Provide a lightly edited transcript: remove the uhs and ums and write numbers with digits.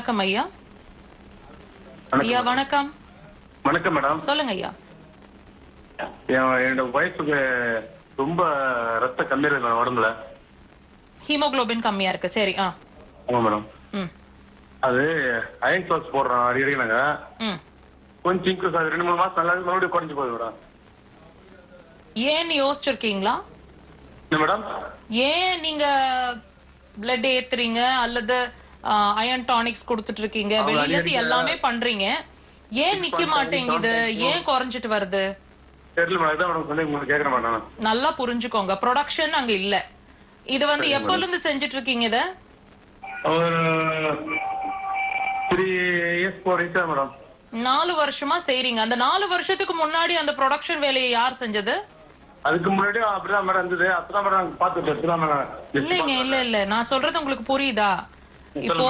வணக்கம் ஐயா. ஐயா வணக்கம். வணக்கம் மேடம். சொல்லுங்க ஐயா. என்னோட வயசுக்கு ரொம்ப ரத்த கம்மியா இருக்கு உடம்புல. ஹீமோகுளோபின் கம்மியா இருக்கு. சரி. ஆமா மேடம். அது அயன் கிளாஸ் போடுறோம் அடிக்கடி நாங்க. கொஞ்சம் இன்க்ரீஸ் ஆகுது. 2-3 மாசம் நல்லா மறுபடியும் குறைஞ்சு போகுது மேடம். ஏன் யோசிச்சிருக்கீங்களா? என்ன மேடம்? ஏன் நீங்க பிளட் ஏத்துறீங்க அல்லது அயன் டானிக்ஸ் கொடுத்துட்டு இருக்கீங்க, வெளியில இருந்து எல்லாமே பண்றீங்க, ஏன் நிக்க மாட்டேங்குது, ஏன் குறைஞ்சிட்டு வருது? தெரியல மேடம். இதான் மேடம் சொல்லி உங்களுக்கு கேக்குறேன் மேடம். நல்லா புரிஞ்சுக்கோங்க, ப்ரொடக்ஷன் அங்க இல்ல. இது வந்து எப்போல இருந்து செஞ்சுட்டு இருக்கீங்க இத? ஒரு 3 years 4 years மேடம். 4 வருஷமா செய்றீங்க. அந்த 4 வருஷத்துக்கு முன்னாடி அந்த ப்ரொடக்ஷன் வேலையை யார் செஞ்சது? அதுக்கு முன்னாடி அப்படிதான் மேடம் இருந்தது. அப்பதான் மேடம் பாத்துட்டு மேடம். இல்லைங்க, இல்ல நான் சொல்றது உங்களுக்கு புரியுதா? இப்போ